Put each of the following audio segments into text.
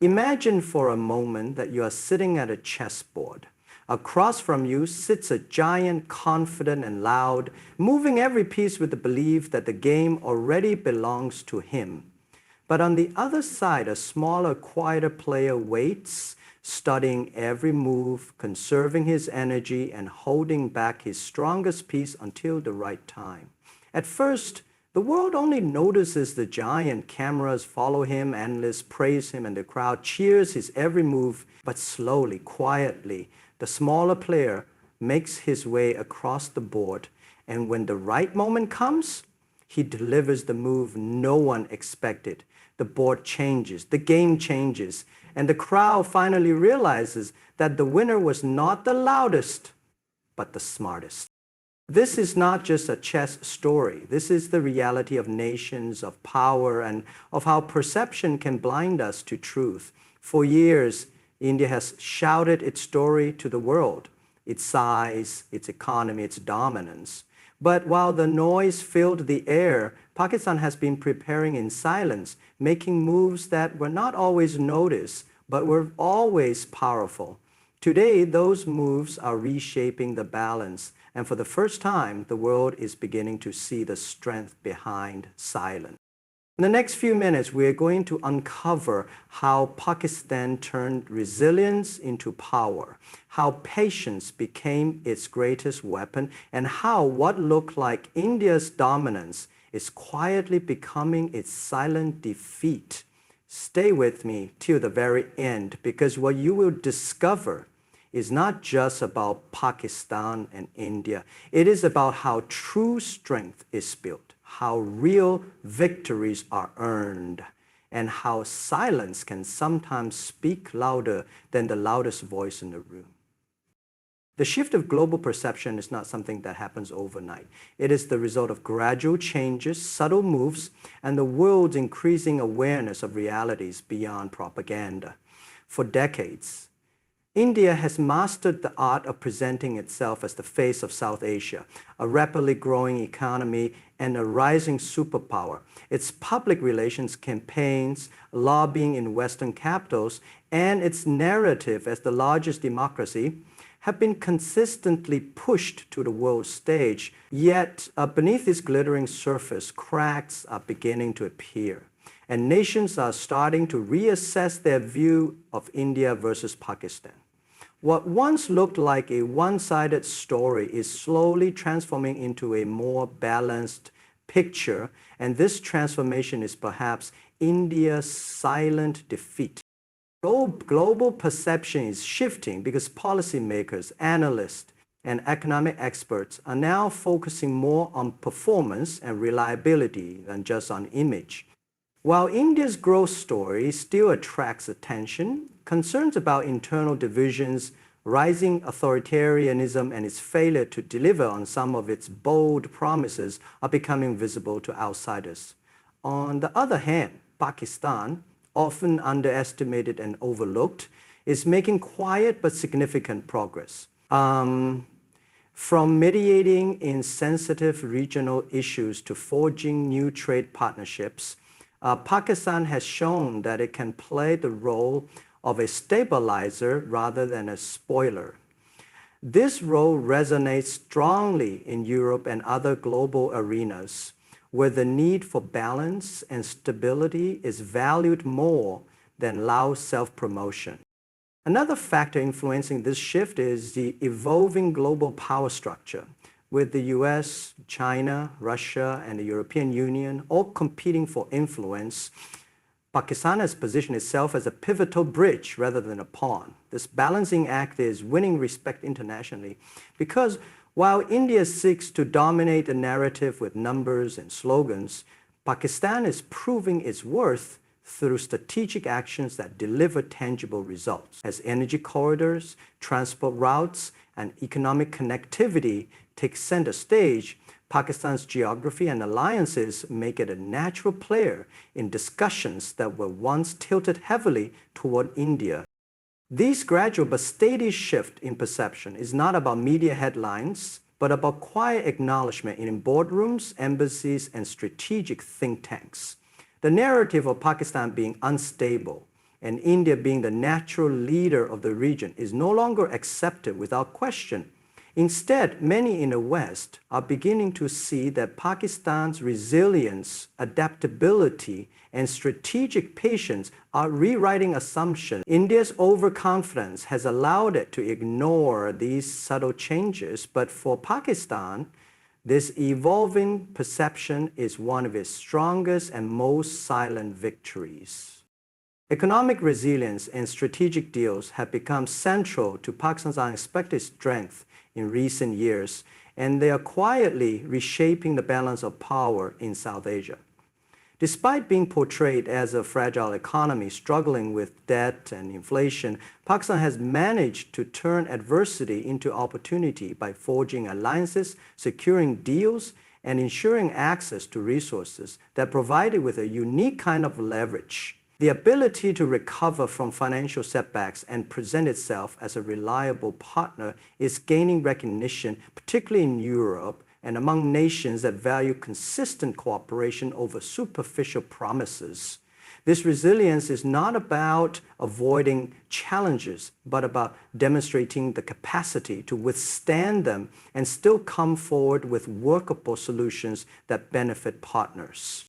Imagine for a moment that you are sitting at a chessboard. Across from you sits a giant, confident and loud, moving every piece with the belief that the game already belongs to him. But on the other side, a smaller, quieter player waits, studying every move, conserving his energy, and holding back his strongest piece until the right time. At first, the world only notices the giant. Cameras follow him, analysts praise him, and the crowd cheers his every move. But slowly, quietly, the smaller player makes his way across the board. And when the right moment comes, he delivers the move no one expected. The board changes, the game changes, and the crowd finally realizes that the winner was not the loudest, but the smartest. This is not just a chess story. This is the reality of nations, of power, and of how perception can blind us to truth. For years, India has shouted its story to the world, its size, its economy, its dominance. But while the noise filled the air, Pakistan has been preparing in silence, making moves that were not always noticed, but were always powerful. Today, those moves are reshaping the balance, and for the first time, the world is beginning to see the strength behind silence. In the next few minutes, we are going to uncover how Pakistan turned resilience into power, how patience became its greatest weapon, and how what looked like India's dominance is quietly becoming its silent defeat. Stay with me till the very end, because what you will discover is not just about Pakistan and India. It is about how true strength is built, how real victories are earned, and how silence can sometimes speak louder than the loudest voice in the room. The shift of global perception is not something that happens overnight. It is the result of gradual changes, subtle moves, and the world's increasing awareness of realities beyond propaganda. For decades, India has mastered the art of presenting itself as the face of South Asia, a rapidly growing economy and a rising superpower. Its public relations campaigns, lobbying in Western capitals, and its narrative as the largest democracy have been consistently pushed to the world stage. Yet, beneath this glittering surface, cracks are beginning to appear, and nations are starting to reassess their view of India versus Pakistan. What once looked like a one-sided story is slowly transforming into a more balanced picture, and this transformation is perhaps India's silent defeat. Global perception is shifting because policymakers, analysts, and economic experts are now focusing more on performance and reliability than just on image. While India's growth story still attracts attention, concerns about internal divisions, rising authoritarianism, and its failure to deliver on some of its bold promises are becoming visible to outsiders. On the other hand, Pakistan, often underestimated and overlooked, is making quiet but significant progress. From mediating in sensitive regional issues to forging new trade partnerships, Pakistan has shown that it can play the role of a stabilizer rather than a spoiler. This role resonates strongly in Europe and other global arenas, where the need for balance and stability is valued more than loud self-promotion. Another factor influencing this shift is the evolving global power structure, with the US, China, Russia, and the European Union all competing for influence. Pakistan has positioned itself as a pivotal bridge rather than a pawn. This balancing act is winning respect internationally because while India seeks to dominate the narrative with numbers and slogans, Pakistan is proving its worth through strategic actions that deliver tangible results. As energy corridors, transport routes, and economic connectivity take center stage, Pakistan's geography and alliances make it a natural player in discussions that were once tilted heavily toward India. This gradual but steady shift in perception is not about media headlines, but about quiet acknowledgement in boardrooms, embassies, and strategic think tanks. The narrative of Pakistan being unstable, and India being the natural leader of the region is no longer accepted without question. Instead, many in the West are beginning to see that Pakistan's resilience, adaptability, and strategic patience are rewriting assumptions. India's overconfidence has allowed it to ignore these subtle changes, but for Pakistan, this evolving perception is one of its strongest and most silent victories. Economic resilience and strategic deals have become central to Pakistan's unexpected strength in recent years, and they are quietly reshaping the balance of power in South Asia. Despite being portrayed as a fragile economy struggling with debt and inflation, Pakistan has managed to turn adversity into opportunity by forging alliances, securing deals, and ensuring access to resources that provide it with a unique kind of leverage. The ability to recover from financial setbacks and present itself as a reliable partner is gaining recognition, particularly in Europe and among nations that value consistent cooperation over superficial promises. This resilience is not about avoiding challenges, but about demonstrating the capacity to withstand them and still come forward with workable solutions that benefit partners.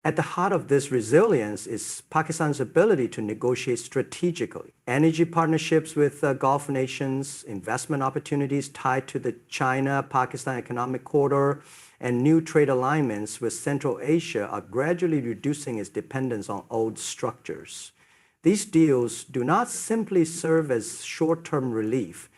At the heart of this resilience is Pakistan's ability to negotiate strategically. Energy partnerships with Gulf nations, investment opportunities tied to the China-Pakistan economic corridor, and new trade alignments with Central Asia are gradually reducing its dependence on old structures. These deals do not simply serve as short-term relief.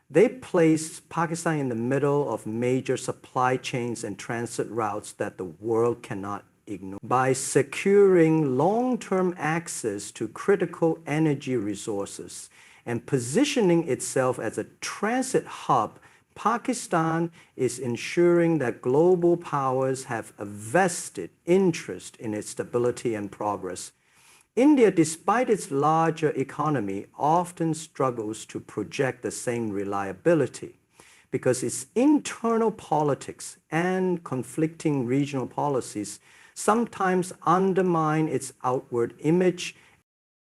They place Pakistan in the middle of major supply chains and transit routes that the world cannot ignore. By securing long-term access to critical energy resources and positioning itself as a transit hub, Pakistan is ensuring that global powers have a vested interest in its stability and progress. India, despite its larger economy, often struggles to project the same reliability because its internal politics and conflicting regional policies sometimes undermine its outward image.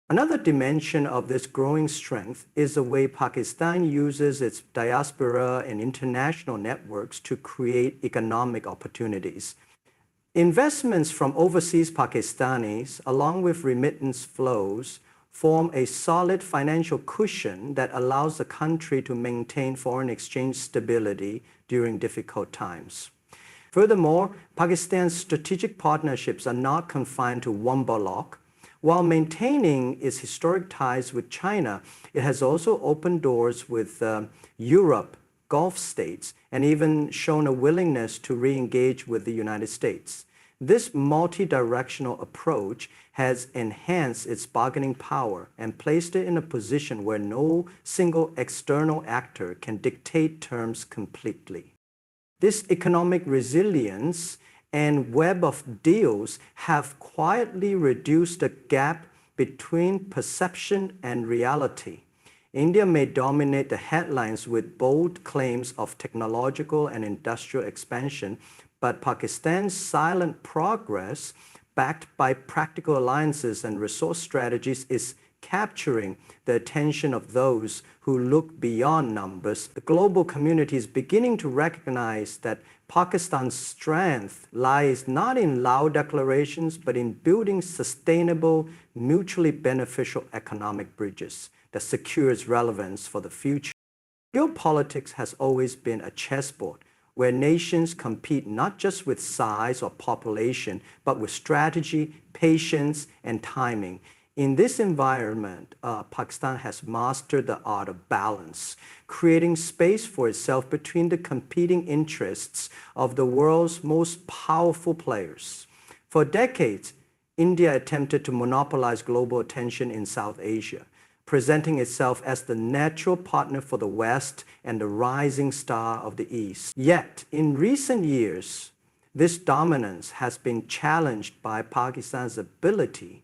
Another dimension of this growing strength is the way Pakistan uses its diaspora and international networks to create economic opportunities. Investments from overseas Pakistanis, along with remittance flows, form a solid financial cushion that allows the country to maintain foreign exchange stability during difficult times. Furthermore, Pakistan's strategic partnerships are not confined to one bloc. While maintaining its historic ties with China, it has also opened doors with Europe, Gulf states, and even shown a willingness to re-engage with the United States. This multi-directional approach has enhanced its bargaining power and placed it in a position where no single external actor can dictate terms completely. This economic resilience and web of deals have quietly reduced the gap between perception and reality. India may dominate the headlines with bold claims of technological and industrial expansion, but Pakistan's silent progress, backed by practical alliances and resource strategies, is capturing the attention of those who look beyond numbers. The global community is beginning to recognize that Pakistan's strength lies not in loud declarations, but in building sustainable, mutually beneficial economic bridges that secures relevance for the future. Geopolitics has always been a chessboard where nations compete not just with size or population, but with strategy, patience, and timing. In this environment, Pakistan has mastered the art of balance, creating space for itself between the competing interests of the world's most powerful players. For decades, India attempted to monopolize global attention in South Asia, presenting itself as the natural partner for the West and the rising star of the East. Yet, in recent years, this dominance has been challenged by Pakistan's ability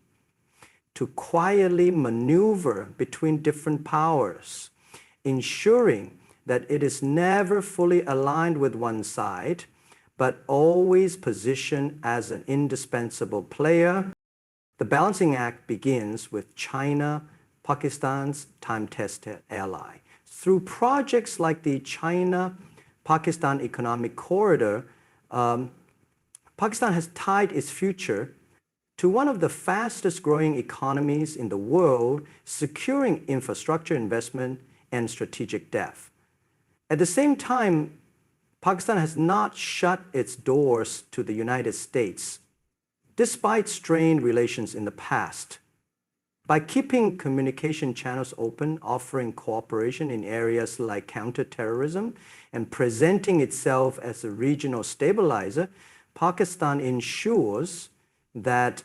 to quietly maneuver between different powers, ensuring that it is never fully aligned with one side, but always positioned as an indispensable player. The balancing act begins with China, Pakistan's time-tested ally. Through projects like the China-Pakistan Economic Corridor, Pakistan has tied its future to one of the fastest growing economies in the world, securing infrastructure investment and strategic depth. At the same time, Pakistan has not shut its doors to the United States, despite strained relations in the past. By keeping communication channels open, offering cooperation in areas like counterterrorism, and presenting itself as a regional stabilizer, Pakistan ensures that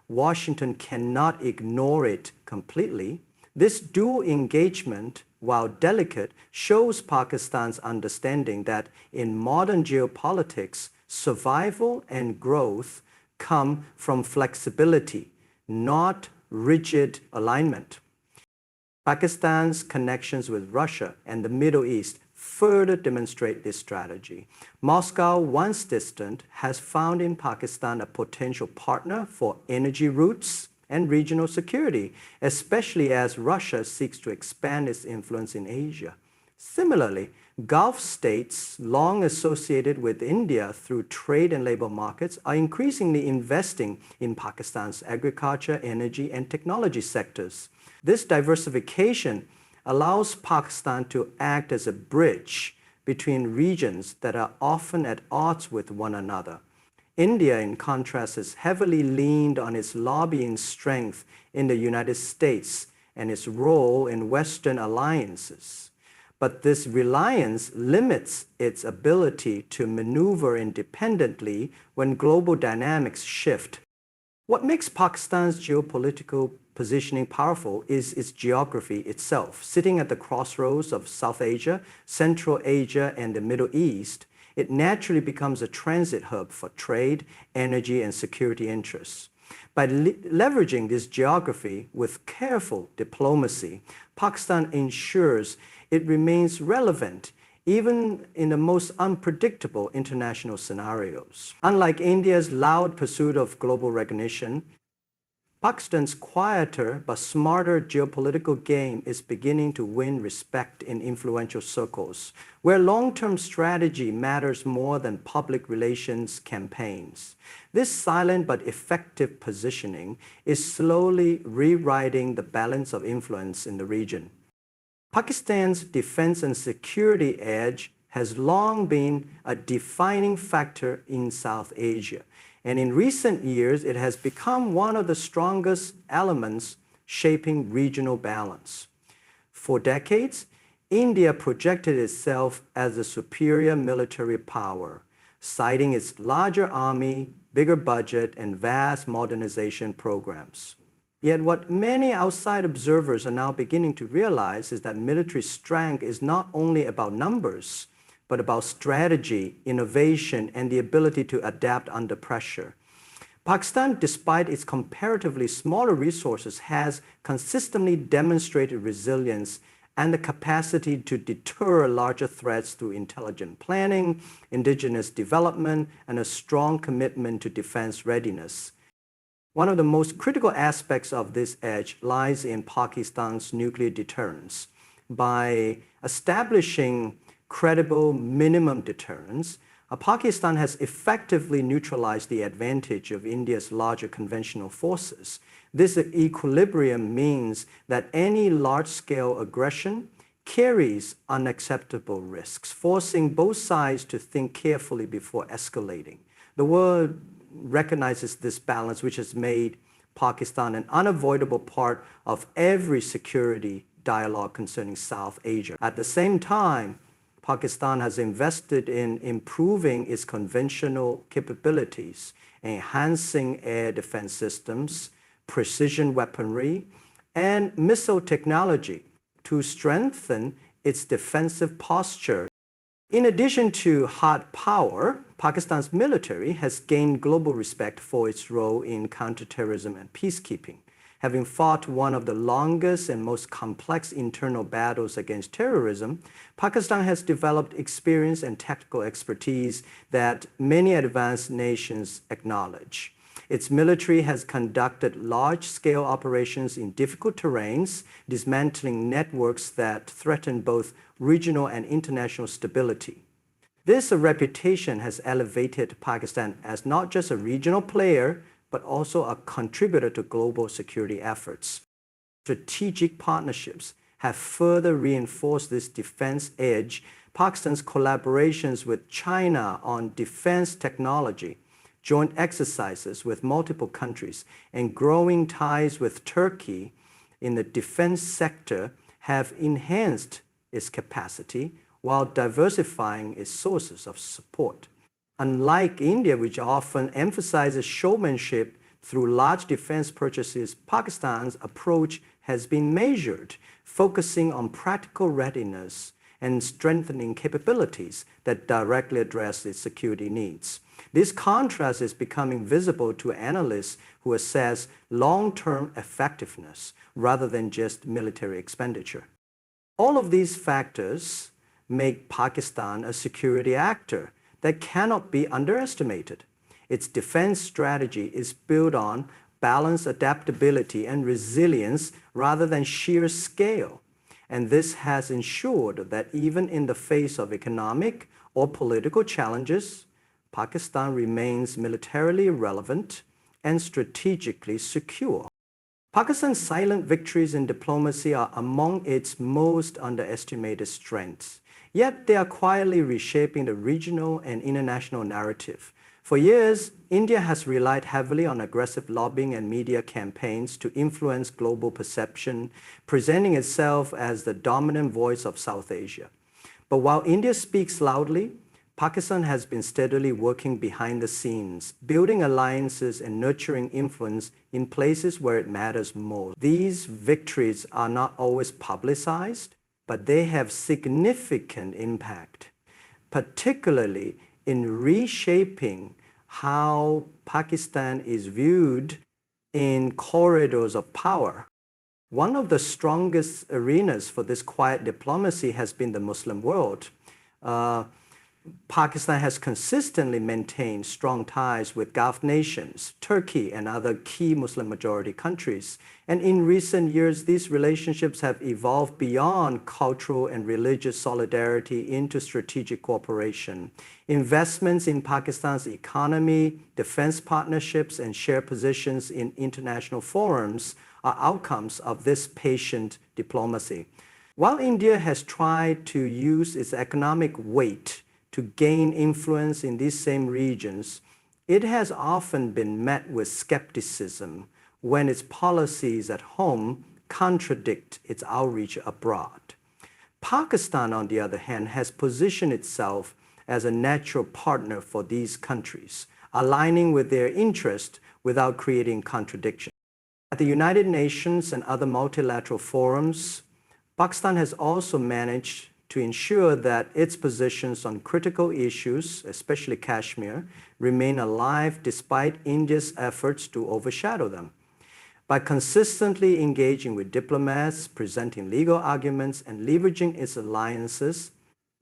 Washington cannot ignore it completely. This dual engagement, while delicate, shows Pakistan's understanding that in modern geopolitics, survival and growth come from flexibility, not rigid alignment. Pakistan's connections with Russia and the Middle East further demonstrate this strategy. Moscow, once distant, has found in Pakistan a potential partner for energy routes and regional security, especially as Russia seeks to expand its influence in Asia. Similarly, Gulf states, long associated with India through trade and labor markets, are increasingly investing in Pakistan's agriculture, energy, and technology sectors. This diversification allows Pakistan to act as a bridge between regions that are often at odds with one another. India, in contrast, has heavily leaned on its lobbying strength in the United States and its role in Western alliances. But this reliance limits its ability to maneuver independently when global dynamics shift. What makes Pakistan's geopolitical positioning powerful is its geography itself. Sitting at the crossroads of South Asia, Central Asia, and the Middle East, it naturally becomes a transit hub for trade, energy, and security interests. By leveraging this geography with careful diplomacy, Pakistan ensures it remains relevant even in the most unpredictable international scenarios. Unlike India's loud pursuit of global recognition, Pakistan's quieter but smarter geopolitical game is beginning to win respect in influential circles, where long-term strategy matters more than public relations campaigns. This silent but effective positioning is slowly rewriting the balance of influence in the region. Pakistan's defense and security edge has long been a defining factor in South Asia, and in recent years it has become one of the strongest elements shaping regional balance. For decades, India projected itself as a superior military power, citing its larger army, bigger budget, and vast modernization programs. Yet what many outside observers are now beginning to realize is that military strength is not only about numbers, but about strategy, innovation, and the ability to adapt under pressure. Pakistan, despite its comparatively smaller resources, has consistently demonstrated resilience and the capacity to deter larger threats through intelligent planning, indigenous development, and a strong commitment to defense readiness. One of the most critical aspects of this edge lies in Pakistan's nuclear deterrence. By establishing credible minimum deterrence, Pakistan has effectively neutralized the advantage of India's larger conventional forces. This equilibrium means that any large-scale aggression carries unacceptable risks, forcing both sides to think carefully before escalating. The world recognizes this balance, which has made Pakistan an unavoidable part of every security dialogue concerning South Asia. At the same time, Pakistan has invested in improving its conventional capabilities, enhancing air defense systems, precision weaponry, and missile technology to strengthen its defensive posture. In addition to hard power, Pakistan's military has gained global respect for its role in counterterrorism and peacekeeping. Having fought one of the longest and most complex internal battles against terrorism, Pakistan has developed experience and tactical expertise that many advanced nations acknowledge. Its military has conducted large-scale operations in difficult terrains, dismantling networks that threaten both regional and international stability. This reputation has elevated Pakistan as not just a regional player, but also a contributor to global security efforts. Strategic partnerships have further reinforced this defense edge. Pakistan's collaborations with China on defense technology, joint exercises with multiple countries, and growing ties with Turkey in the defense sector have enhanced its capacity while diversifying its sources of support. Unlike India, which often emphasizes showmanship through large defense purchases, Pakistan's approach has been measured, focusing on practical readiness and strengthening capabilities that directly address its security needs. This contrast is becoming visible to analysts who assess long-term effectiveness rather than just military expenditure. All of these factors make Pakistan a security actor that cannot be underestimated. Its defense strategy is built on balanced adaptability and resilience rather than sheer scale. And this has ensured that even in the face of economic or political challenges, Pakistan remains militarily relevant and strategically secure. Pakistan's silent victories in diplomacy are among its most underestimated strengths, yet they are quietly reshaping the regional and international narrative. For years, India has relied heavily on aggressive lobbying and media campaigns to influence global perception, presenting itself as the dominant voice of South Asia. But while India speaks loudly, Pakistan has been steadily working behind the scenes, building alliances and nurturing influence in places where it matters most. These victories are not always publicized, but they have significant impact, particularly in reshaping how Pakistan is viewed in corridors of power. One of the strongest arenas for this quiet diplomacy has been the Muslim world. Pakistan has consistently maintained strong ties with Gulf nations, Turkey, and other key Muslim majority countries. And in recent years, these relationships have evolved beyond cultural and religious solidarity into strategic cooperation. Investments in Pakistan's economy, defense partnerships, and shared positions in international forums are outcomes of this patient diplomacy. While India has tried to use its economic weight to gain influence in these same regions, it has often been met with skepticism when its policies at home contradict its outreach abroad. Pakistan, on the other hand, has positioned itself as a natural partner for these countries, aligning with their interests without creating contradiction. At the United Nations and other multilateral forums, Pakistan has also managed to ensure that its positions on critical issues, especially Kashmir, remain alive despite India's efforts to overshadow them. By consistently engaging with diplomats, presenting legal arguments, and leveraging its alliances,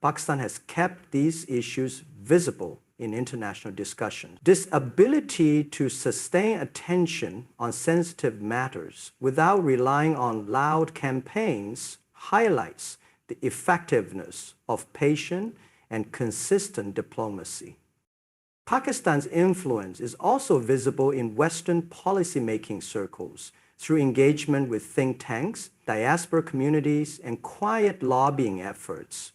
Pakistan has kept these issues visible in international discussion. This ability to sustain attention on sensitive matters without relying on loud campaigns highlights the effectiveness of patient and consistent diplomacy. Pakistan's influence is also visible in Western policymaking circles through engagement with think tanks, diaspora communities, and quiet lobbying efforts.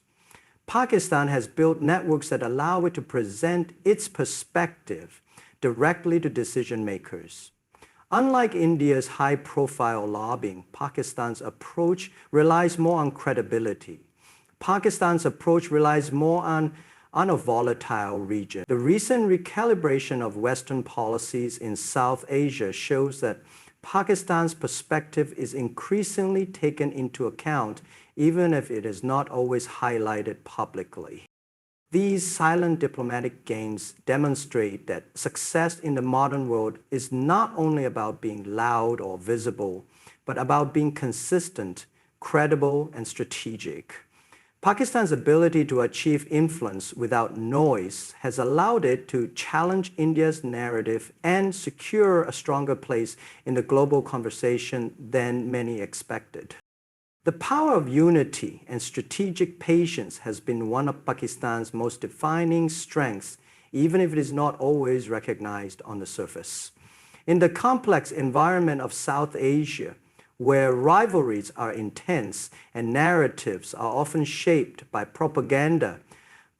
Pakistan has built networks that allow it to present its perspective directly to decision makers. Unlike India's high-profile lobbying, Pakistan's approach relies more on credibility. Pakistan's approach relies more on a volatile region. The recent recalibration of Western policies in South Asia shows that Pakistan's perspective is increasingly taken into account, even if it is not always highlighted publicly. These silent diplomatic gains demonstrate that success in the modern world is not only about being loud or visible, but about being consistent, credible, and strategic. Pakistan's ability to achieve influence without noise has allowed it to challenge India's narrative and secure a stronger place in the global conversation than many expected. The power of unity and strategic patience has been one of Pakistan's most defining strengths, even if it is not always recognized on the surface. In the complex environment of South Asia, where rivalries are intense and narratives are often shaped by propaganda,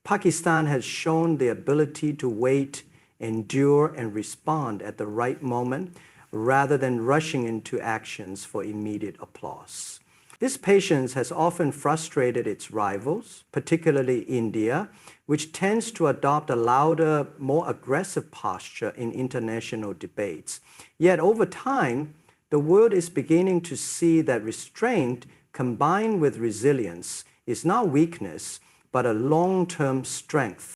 Pakistan has shown the ability to wait, endure, and respond at the right moment rather than rushing into actions for immediate applause. This patience has often frustrated its rivals, particularly India, which tends to adopt a louder, more aggressive posture in international debates. Yet over time, the world is beginning to see that restraint combined with resilience is not weakness, but a long-term strength.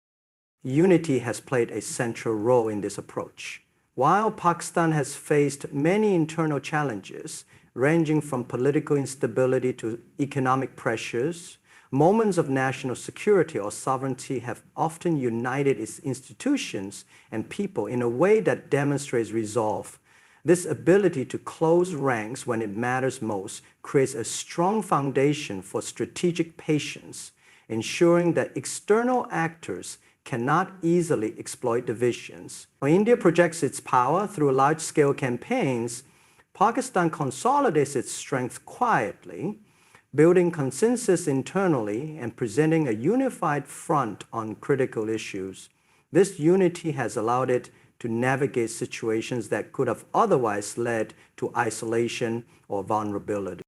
Unity has played a central role in this approach. While Pakistan has faced many internal challenges, ranging from political instability to economic pressures, moments of national security or sovereignty have often united its institutions and people in a way that demonstrates resolve. This ability to close ranks when it matters most creates a strong foundation for strategic patience, ensuring that external actors cannot easily exploit divisions. When India projects its power through large-scale campaigns, Pakistan consolidates its strength quietly, building consensus internally and presenting a unified front on critical issues. This unity has allowed it to navigate situations that could have otherwise led to isolation or vulnerability.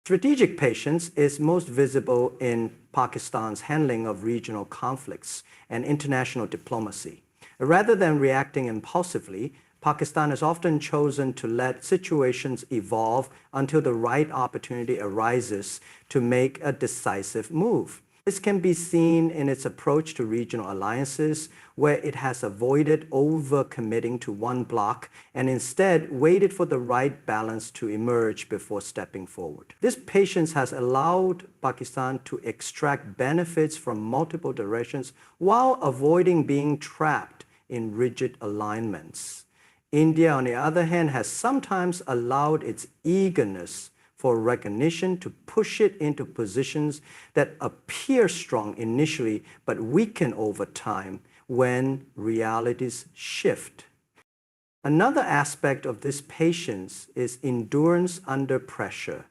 Strategic patience is most visible in Pakistan's handling of regional conflicts and international diplomacy. Rather than reacting impulsively, Pakistan has often chosen to let situations evolve until the right opportunity arises to make a decisive move. This can be seen in its approach to regional alliances, where it has avoided over-committing to one bloc and instead waited for the right balance to emerge before stepping forward. This patience has allowed Pakistan to extract benefits from multiple directions while avoiding being trapped in rigid alignments. India, on the other hand, has sometimes allowed its eagerness for recognition to push it into positions that appear strong initially but weaken over time when realities shift. Another aspect of this patience is endurance under pressure.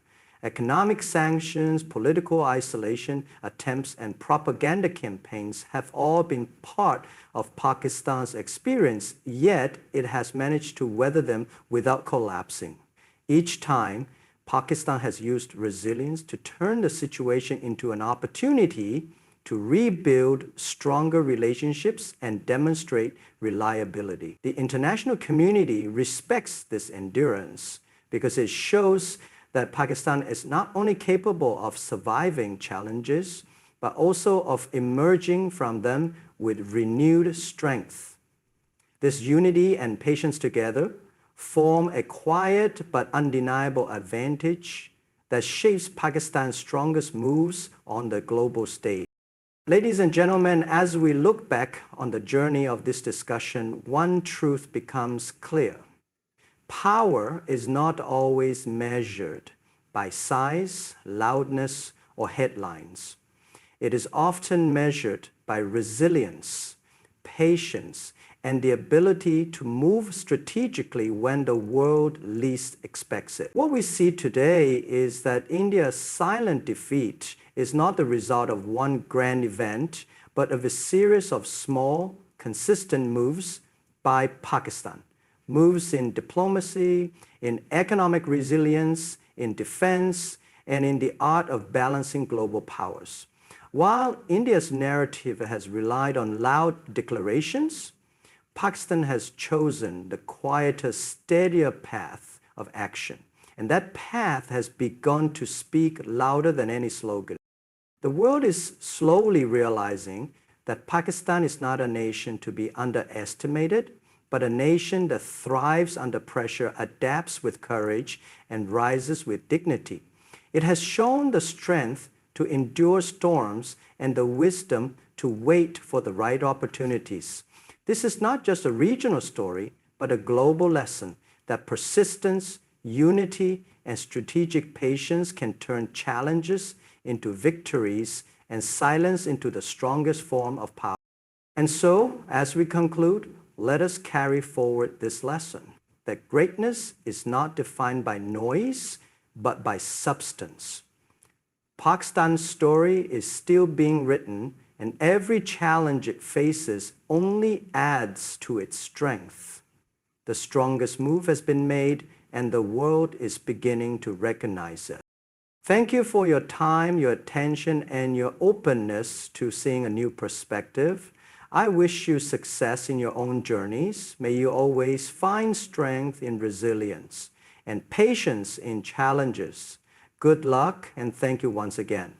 Economic sanctions, political isolation attempts, and propaganda campaigns have all been part of Pakistan's experience, yet it has managed to weather them without collapsing. Each time, Pakistan has used resilience to turn the situation into an opportunity to rebuild stronger relationships and demonstrate reliability. The international community respects this endurance because it shows that Pakistan is not only capable of surviving challenges, but also of emerging from them with renewed strength. This unity and patience together form a quiet but undeniable advantage that shapes Pakistan's strongest moves on the global stage. Ladies and gentlemen, as we look back on the journey of this discussion, one truth becomes clear. Power is not always measured by size, loudness, or headlines. It is often measured by resilience, patience, and the ability to move strategically when the world least expects it. What we see today is that India's silent defeat is not the result of one grand event, but of a series of small, consistent moves by Pakistan. Moves in diplomacy, in economic resilience, in defense, and in the art of balancing global powers. While India's narrative has relied on loud declarations, Pakistan has chosen the quieter, steadier path of action. And that path has begun to speak louder than any slogan. The world is slowly realizing that Pakistan is not a nation to be underestimated, but a nation that thrives under pressure, adapts with courage, and rises with dignity. It has shown the strength to endure storms and the wisdom to wait for the right opportunities. This is not just a regional story, but a global lesson that persistence, unity, and strategic patience can turn challenges into victories and silence into the strongest form of power. And so, as we conclude, let us carry forward this lesson that greatness is not defined by noise, but by substance. Pakistan's story is still being written, and every challenge it faces only adds to its strength. The strongest move has been made, and the world is beginning to recognize it. Thank you for your time, your attention, and your openness to seeing a new perspective. I wish you success in your own journeys. May you always find strength in resilience and patience in challenges. Good luck, and thank you once again.